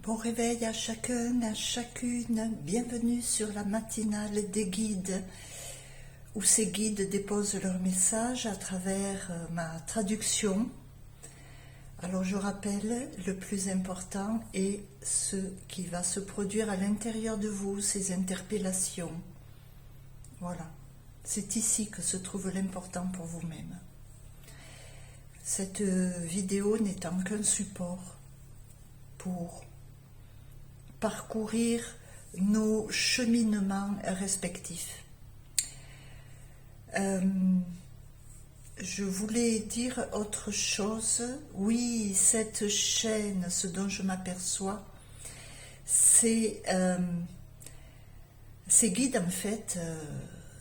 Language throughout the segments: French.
Bon réveil à chacun, à chacune, bienvenue sur la matinale des guides, où ces guides déposent leur message à travers ma traduction. Alors je rappelle, le plus important est ce qui va se produire à l'intérieur de vous, ces interpellations. Voilà, c'est ici que se trouve l'important pour vous-même. Cette vidéo n'étant qu'un support pour parcourir nos cheminements respectifs. Je voulais dire autre chose. Oui, cette chaîne, ce dont je m'aperçois, ces guides en fait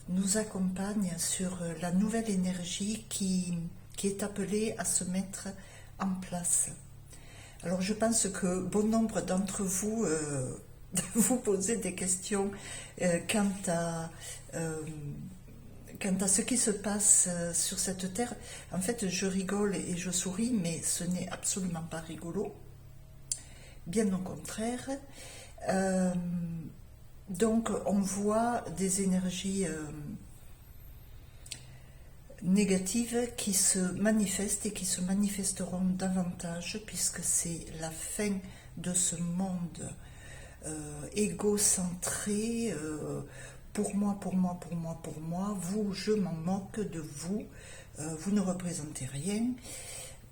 nous accompagnent sur la nouvelle énergie qui est appelée à se mettre en place. Alors je pense que bon nombre d'entre vous vous posez des questions quant à ce qui se passe sur cette terre. En fait, je rigole et je souris, mais ce n'est absolument pas rigolo. Bien au contraire. Donc on voit des énergies négatives qui se manifestent et qui se manifesteront davantage puisque c'est la fin de ce monde égocentré, pour moi, pour moi, pour moi, pour moi, vous, je m'en moque de vous, vous ne représentez rien,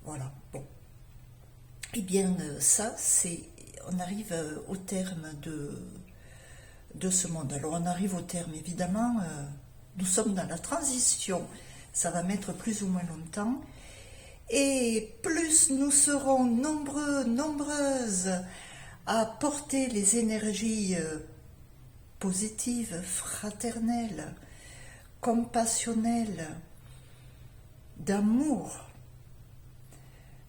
voilà, bon. Eh bien ça, on arrive au terme de ce monde. Alors on arrive au terme, évidemment, nous sommes dans la transition. Ça va mettre plus ou moins longtemps. Et plus nous serons nombreux, nombreuses à porter les énergies positives, fraternelles, compassionnelles, d'amour,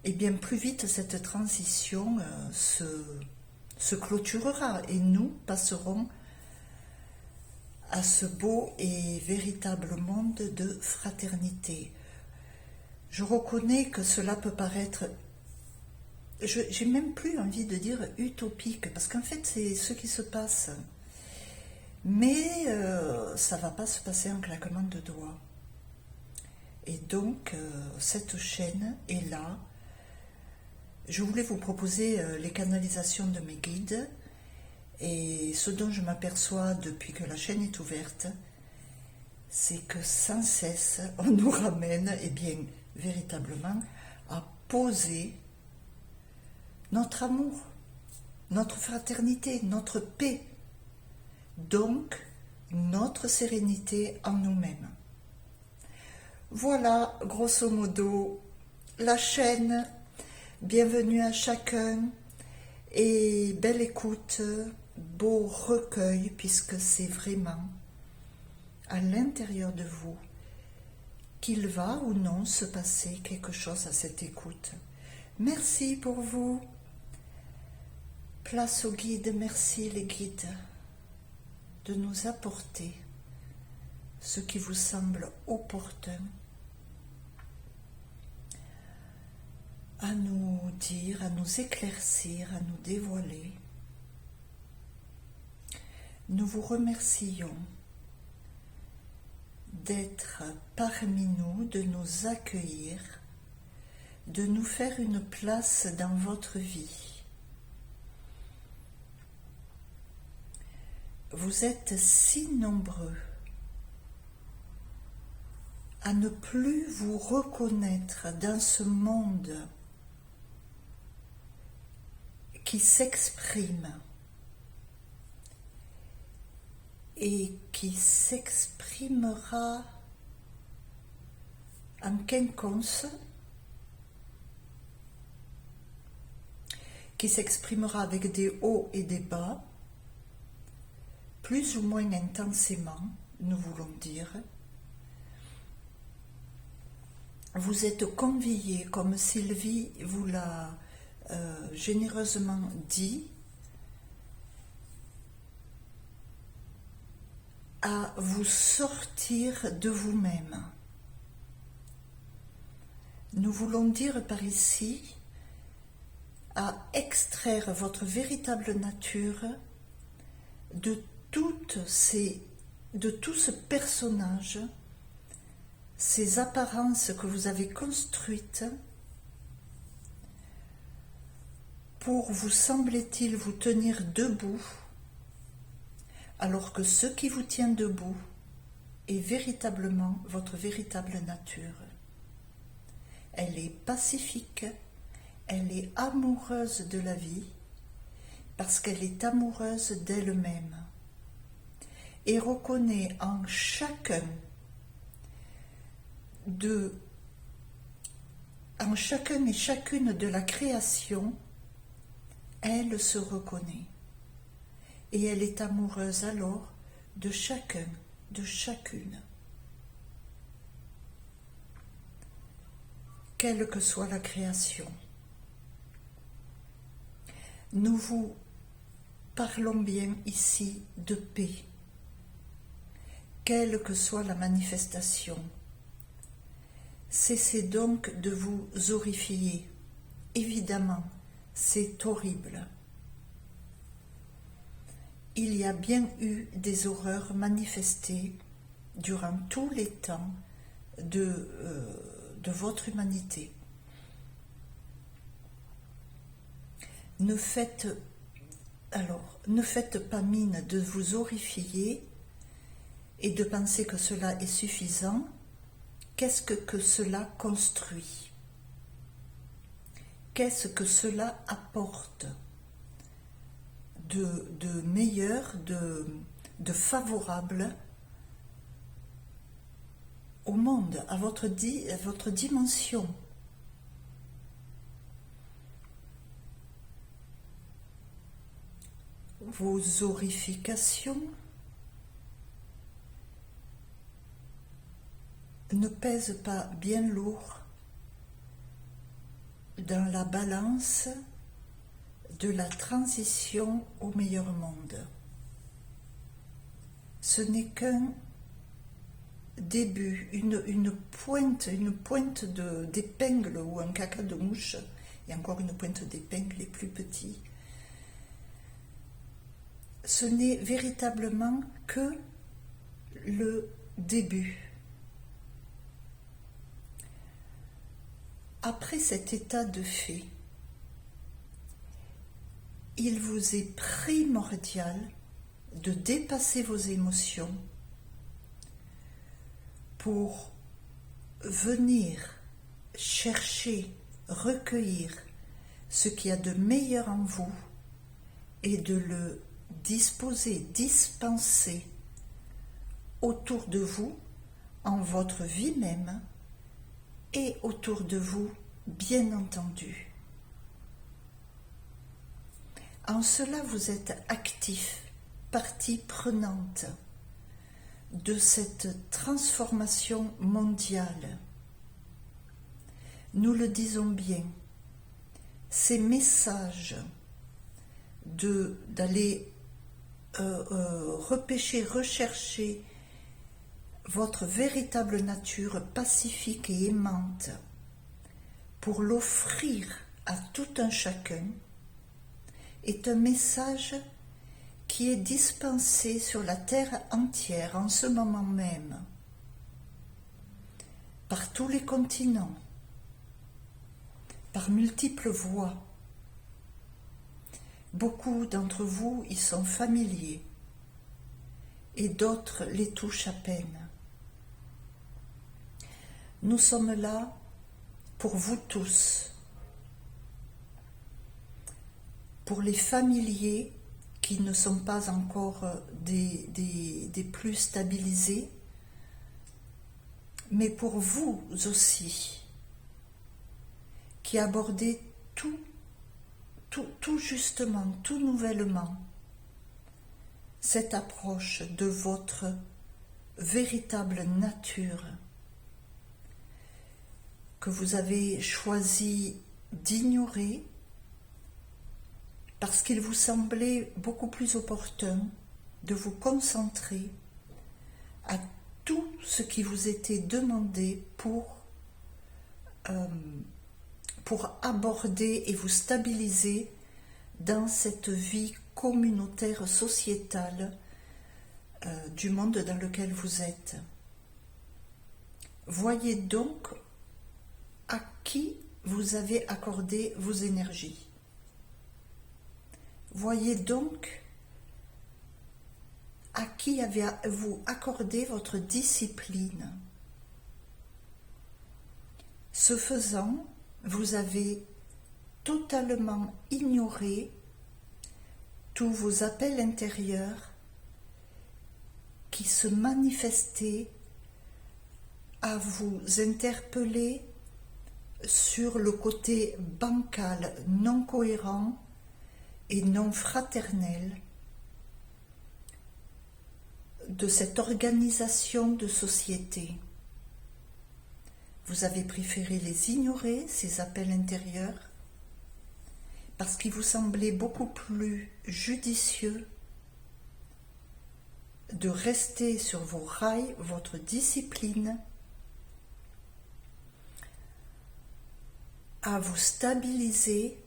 et bien plus vite cette transition se clôturera et nous passerons à ce beau et véritable monde de fraternité. Je reconnais que cela peut paraître, j'ai même plus envie de dire utopique, parce qu'en fait c'est ce qui se passe. Mais ça ne va pas se passer en claquement de doigts. Et donc cette chaîne est là. Je voulais vous proposer les canalisations de mes guides. Et ce dont je m'aperçois depuis que la chaîne est ouverte, c'est que sans cesse, on nous ramène, eh bien, véritablement, à poser notre amour, notre fraternité, notre paix, donc notre sérénité en nous-mêmes. Voilà, grosso modo, la chaîne. Bienvenue à chacun et belle écoute. Beau recueil, puisque c'est vraiment à l'intérieur de vous qu'il va ou non se passer quelque chose à cette écoute. Merci pour vous. Place aux guides, merci les guides de nous apporter ce qui vous semble opportun à nous dire, à nous éclaircir, à nous dévoiler. Nous vous remercions d'être parmi nous, de nous accueillir, de nous faire une place dans votre vie. Vous êtes si nombreux à ne plus vous reconnaître dans ce monde qui s'exprime et qui s'exprimera en quinconce, qui s'exprimera avec des hauts et des bas, plus ou moins intensément, nous voulons dire. Vous êtes conviés, comme Sylvie vous l'a généreusement dit, à vous sortir de vous-même. Nous voulons dire par ici à extraire votre véritable nature de tout ce personnage, ces apparences que vous avez construites pour, vous semble-t-il, vous tenir debout, alors que ce qui vous tient debout est véritablement votre véritable nature. Elle est pacifique, elle est amoureuse de la vie, parce qu'elle est amoureuse d'elle-même et reconnaît en chacun et chacune de la création, elle se reconnaît. Et elle est amoureuse alors de chacun, de chacune. Quelle que soit la création. Nous vous parlons bien ici de paix. Quelle que soit la manifestation. Cessez donc de vous horrifier. Évidemment, c'est horrible. Il y a bien eu des horreurs manifestées durant tous les temps de votre humanité. Ne faites pas mine de vous horrifier et de penser que cela est suffisant. Qu'est-ce que cela construit? Qu'est-ce que cela apporte de meilleur, de favorable au monde, à votre dimension? Vos horrifications ne pèsent pas bien lourd dans la balance de la transition au meilleur monde. Ce n'est qu'un début, une pointe d'épingle ou un caca de mouche, et encore une pointe d'épingle, les plus petits. Ce n'est véritablement que le début. Après cet état de fait, il vous est primordial de dépasser vos émotions pour venir chercher, recueillir ce qu'il y a de meilleur en vous et de le dispenser autour de vous, en votre vie même, et autour de vous, bien entendu. En cela, vous êtes actif, partie prenante de cette transformation mondiale. Nous le disons bien, ces messages d'aller rechercher votre véritable nature pacifique et aimante pour l'offrir à tout un chacun est un message qui est dispensé sur la terre entière en ce moment même, par tous les continents, par multiples voies. Beaucoup d'entre vous y sont familiers et d'autres les touchent à peine. Nous sommes là pour vous tous, pour les familiers qui ne sont pas encore des plus stabilisés, mais pour vous aussi, qui abordez tout justement, tout nouvellement, cette approche de votre véritable nature que vous avez choisi d'ignorer parce qu'il vous semblait beaucoup plus opportun de vous concentrer à tout ce qui vous était demandé pour pour aborder et vous stabiliser dans cette vie communautaire, sociétale du monde dans lequel vous êtes. Voyez donc à qui vous avez accordé vos énergies. Voyez donc à qui avez-vous accordé votre discipline. Ce faisant, vous avez totalement ignoré tous vos appels intérieurs qui se manifestaient à vous interpeller sur le côté bancal, non cohérent et non fraternel de cette organisation de société. Vous avez préféré les ignorer, ces appels intérieurs, parce qu'il vous semblait beaucoup plus judicieux de rester sur vos rails, votre discipline, à vous stabiliser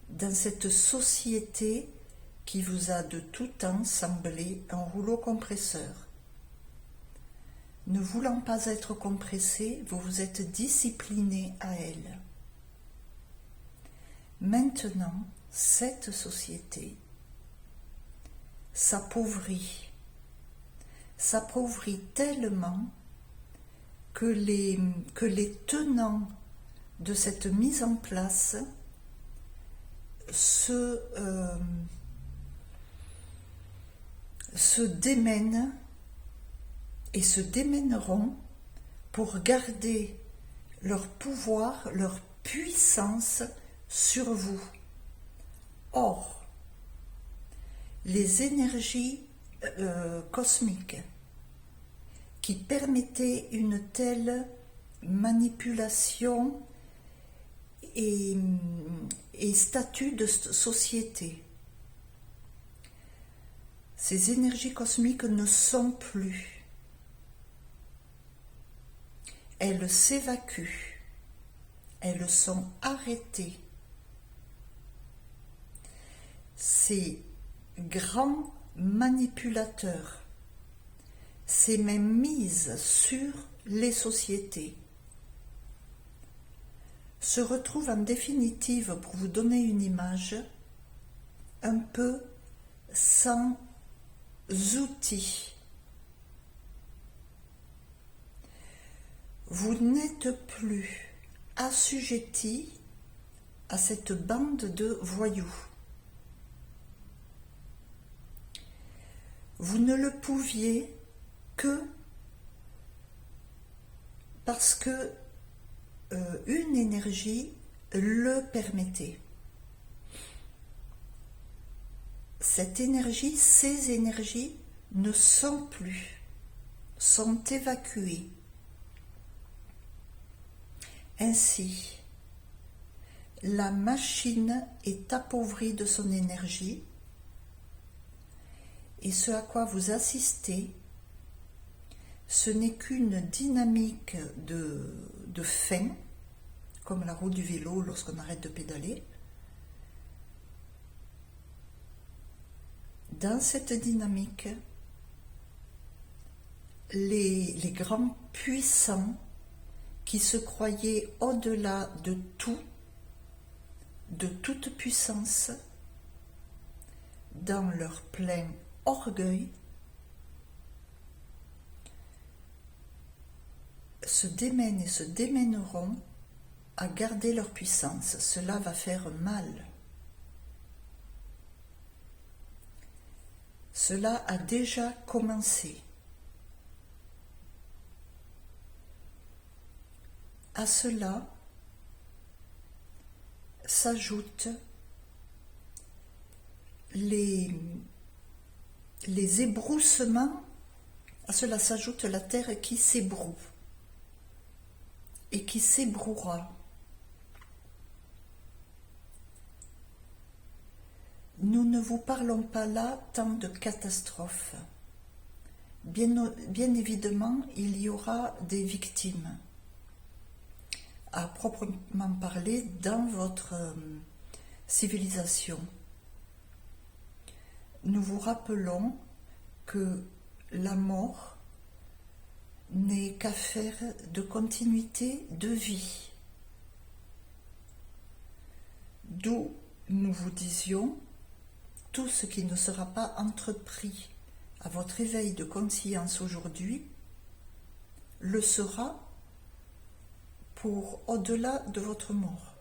dans cette société qui vous a de tout temps semblé un rouleau compresseur. Ne voulant pas être compressé, vous vous êtes discipliné à elle. Maintenant, cette société s'appauvrit tellement que les tenants de cette mise en place se démènent et se démèneront pour garder leur pouvoir, leur puissance sur vous. Or, les énergies cosmiques qui permettaient une telle manipulation et statut de société, ces énergies cosmiques ne sont plus. Elles s'évacuent, elles sont arrêtées. Ces grands manipulateurs, ces mêmes mises sur les sociétés, se retrouvent en définitive, pour vous donner une image, un peu sans outils. Vous n'êtes plus assujetti à cette bande de voyous. Vous ne le pouviez que parce que une énergie le permettait. Cette énergie, ces énergies ne sont plus, sont évacuées. Ainsi, la machine est appauvrie de son énergie et ce à quoi vous assistez, ce n'est qu'une dynamique de fin, comme la roue du vélo lorsqu'on arrête de pédaler. Dans cette dynamique, les grands puissants qui se croyaient au-delà de tout, de toute puissance, dans leur plein orgueil, se démènent et se démèneront à garder leur puissance. Cela va faire mal. Cela a déjà commencé. À cela s'ajoutent les ébroussements, à cela s'ajoute la terre qui s'ébroue et qui s'ébrouera. Nous ne vous parlons pas là tant de catastrophes. Bien évidemment, il y aura des victimes. à proprement parler dans votre civilisation. Nous vous rappelons que la mort n'est qu'affaire de continuité de vie. D'où nous vous disions, tout ce qui ne sera pas entrepris à votre éveil de conscience aujourd'hui, le sera pour au-delà de votre mort.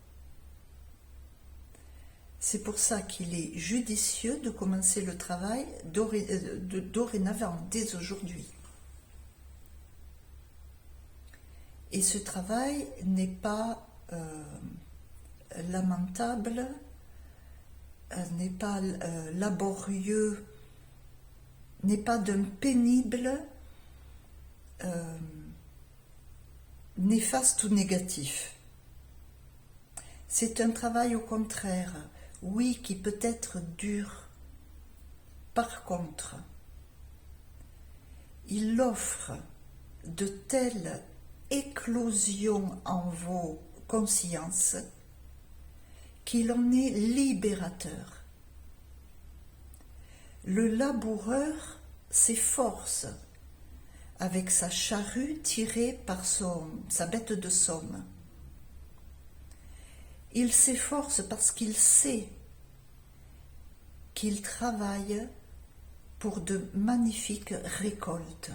C'est pour ça qu'il est judicieux de commencer le travail dorénavant, dès aujourd'hui. Et ce travail n'est pas lamentable, n'est pas laborieux, n'est pas d'un pénible, néfaste ou négatif. C'est un travail au contraire, oui, qui peut être dur. Par contre, il offre de telles éclosions en vos consciences qu'il en est libérateur. Le laboureur s'efforce avec sa charrue tirée par sa bête de somme. Il s'efforce parce qu'il sait qu'il travaille pour de magnifiques récoltes.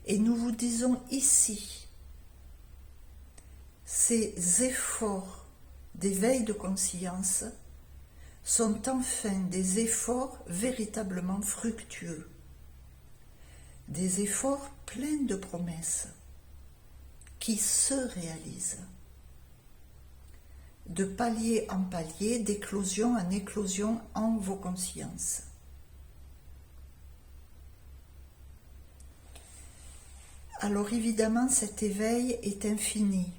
Et nous vous disons ici, ces efforts d'éveil de conscience sont enfin des efforts véritablement fructueux, des efforts pleins de promesses qui se réalisent, de palier en palier, d'éclosion en éclosion en vos consciences. Alors évidemment, cet éveil est infini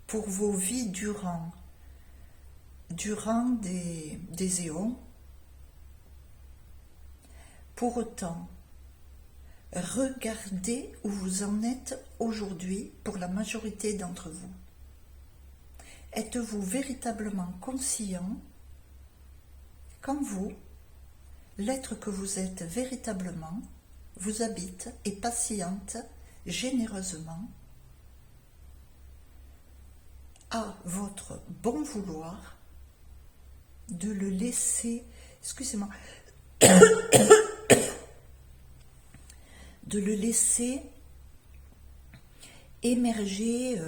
pour vos vies durant des éons. Pour autant, regardez où vous en êtes aujourd'hui pour la majorité d'entre vous. Êtes-vous véritablement conscient qu'en vous, l'être que vous êtes véritablement vous habite et patiente généreusement à votre bon vouloir de le laisser, excusez-moi, de le laisser émerger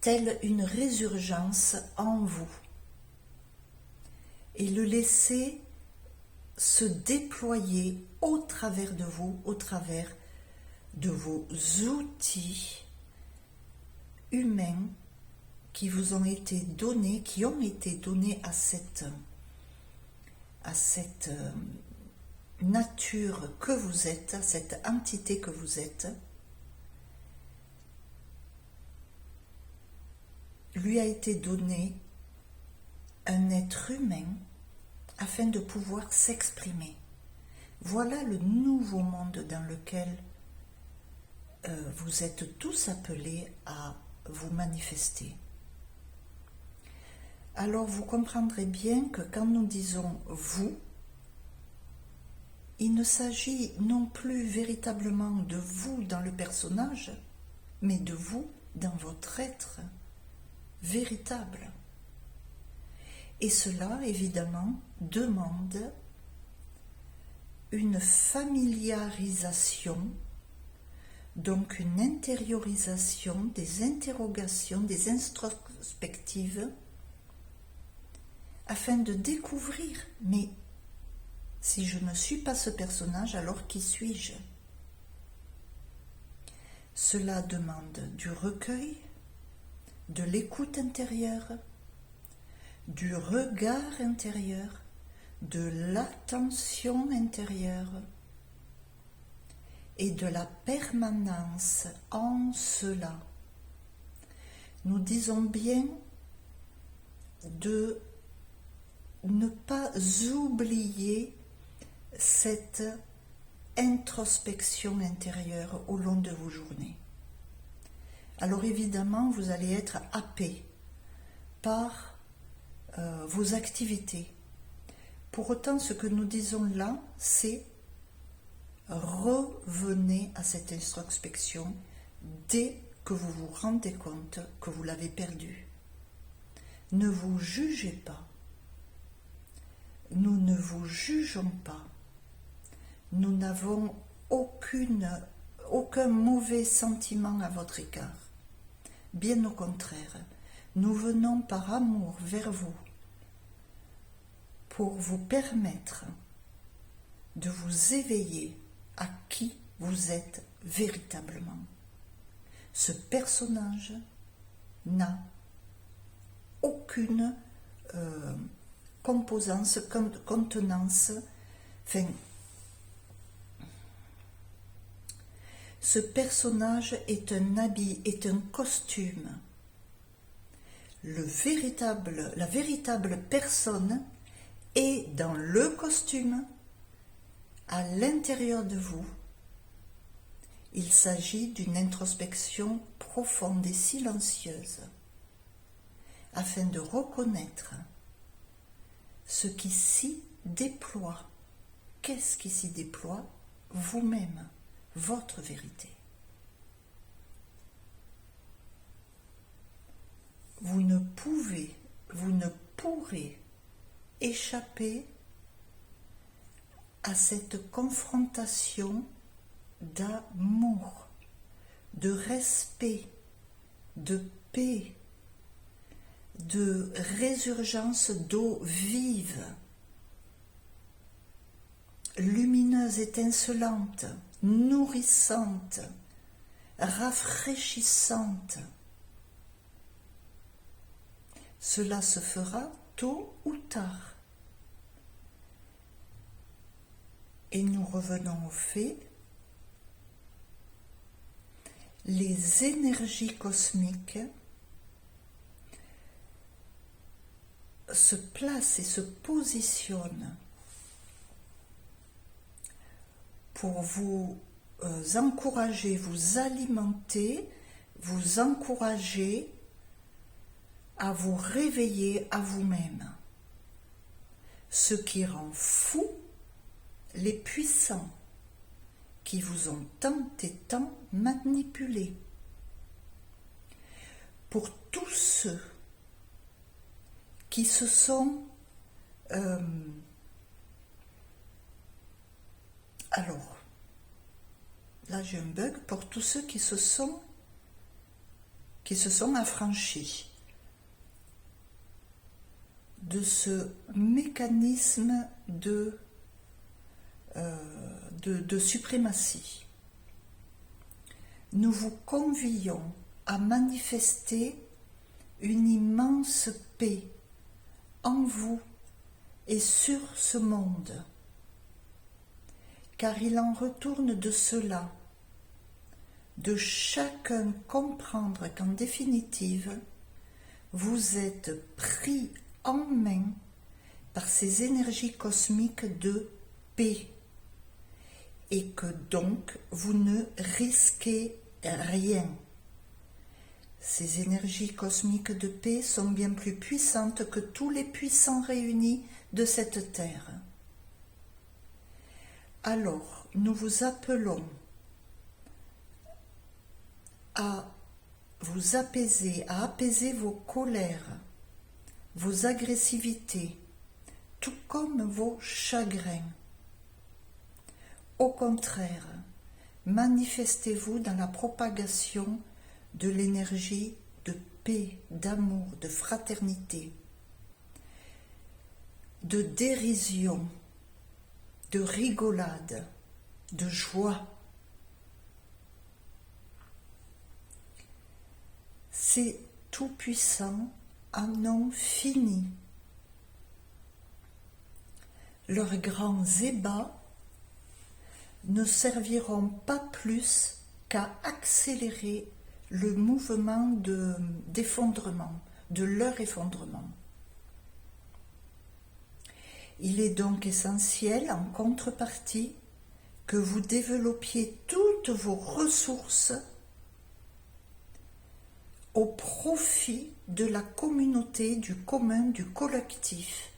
telle une résurgence en vous et le laisser se déployer au travers de vous, au travers de vos outils humains qui vous ont été donnés, qui ont été donnés à cette nature que vous êtes, à cette entité que vous êtes. Lui a été donné un être humain afin de pouvoir s'exprimer. Voilà le nouveau monde dans lequel vous êtes tous appelés à vous manifester. Alors vous comprendrez bien que quand nous disons « vous », il ne s'agit non plus véritablement de vous dans le personnage, mais de vous dans votre être véritable. Et cela, évidemment, demande une familiarisation, donc une intériorisation, des interrogations, des introspectives, afin de découvrir, mais si je ne suis pas ce personnage, alors qui suis-je? Cela demande du recueil, de l'écoute intérieure, du regard intérieur, de l'attention intérieure et de la permanence en cela. Nous disons bien de ne pas oublier cette introspection intérieure au long de vos journées. alors évidemment vous allez être happé par vos activités. Pour autant, ce que nous disons là, c'est revenez à cette introspection dès que vous vous rendez compte que vous l'avez perdue. Ne vous jugez pas. Nous ne vous jugeons pas. Nous n'avons aucun mauvais sentiment à votre égard. Bien au contraire, nous venons par amour vers vous pour vous permettre de vous éveiller à qui vous êtes véritablement. Ce personnage n'a aucune composance, contenance, enfin, ce personnage est un habit, est un costume. La véritable personne est dans le costume, à l'intérieur de vous. Il s'agit d'une introspection profonde et silencieuse, afin de reconnaître ce qui s'y déploie. Qu'est-ce qui s'y déploie? Vous-même, votre vérité. Vous ne pourrez échapper à cette confrontation d'amour, de respect, de paix, de résurgence d'eau vive, lumineuse, étincelante, nourrissante, rafraîchissante. Cela se fera tôt ou tard. Et nous revenons au fait, les énergies cosmiques se placent et se positionnent pour vous encourager, vous alimenter, vous encourager à vous réveiller à vous-même. Ce qui rend fou les puissants qui vous ont tant et tant manipulé. Pour tous ceux qui se sont alors là j'ai un bug, pour tous ceux qui se sont affranchis de ce mécanisme de suprématie. Nous vous convions à manifester une immense paix en vous et sur ce monde, car il en retourne de cela, de chacun comprendre qu'en définitive, vous êtes pris en main par ces énergies cosmiques de paix, et que donc vous ne risquez rien. Ces énergies cosmiques de paix sont bien plus puissantes que tous les puissants réunis de cette terre. Alors, nous vous appelons à vous apaiser, à apaiser vos colères, vos agressivités, tout comme vos chagrins. Au contraire, manifestez-vous dans la propagation de l'énergie de paix, d'amour, de fraternité, de dérision, de rigolade, de joie. Ces tout-puissants en ont fini. Leurs grands ébats ne serviront pas plus qu'à accélérer le mouvement d'effondrement, de leur effondrement. Il est donc essentiel, en contrepartie, que vous développiez toutes vos ressources au profit de la communauté, du commun, du collectif,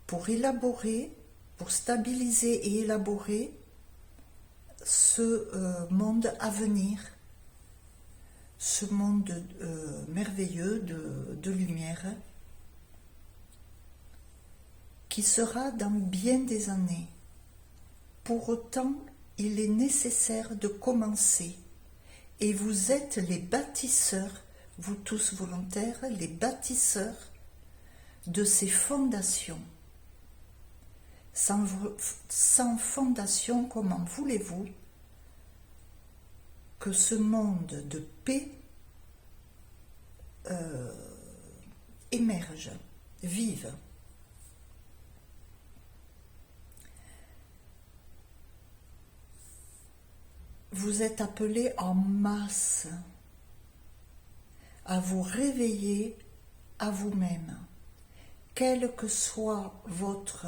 pour élaborer, pour stabiliser et élaborer ce monde à venir, ce monde merveilleux de lumière, qui sera dans bien des années. Pour autant, il est nécessaire de commencer. Et vous êtes les bâtisseurs, vous tous volontaires, les bâtisseurs de ces fondations. Sans fondation, comment voulez-vous que ce monde de paix émerge, vive? Vous êtes appelés en masse à vous réveiller à vous-même, quel que soit votre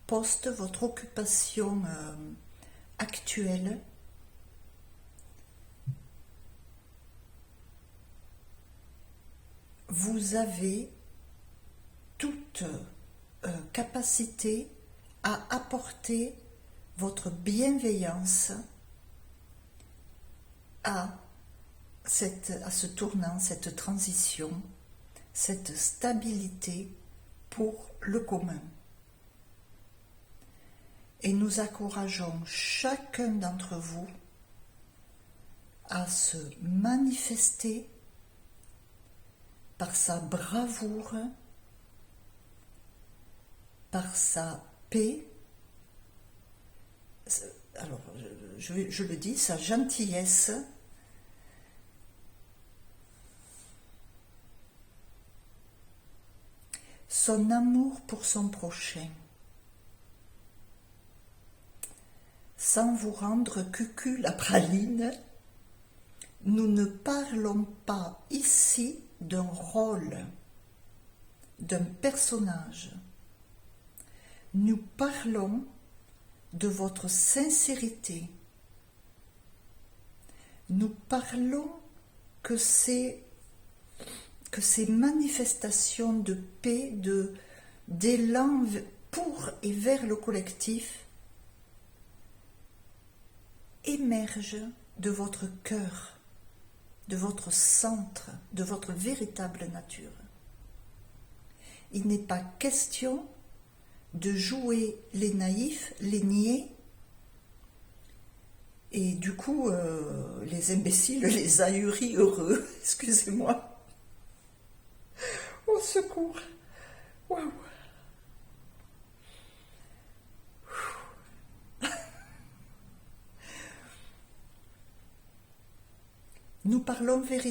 poste, votre occupation actuelle. Vous avez toute capacité à apporter votre bienveillance à ce tournant, cette transition, cette stabilité pour le commun. Et nous encourageons chacun d'entre vous à se manifester par sa bravoure, par sa paix, alors je le dis, sa gentillesse, son amour pour son prochain, sans vous rendre cucu la praline. Nous ne parlons pas ici d'un rôle, d'un personnage. Nous parlons de votre sincérité. Nous parlons que ces manifestations de paix, d'élan pour et vers le collectif émergent de votre cœur, de votre centre, de votre véritable nature. Il n'est pas question de jouer les naïfs, les niais, et du coup les imbéciles, les ahuris heureux, excusez-moi. Au secours. Waouh. Nous parlons véritablement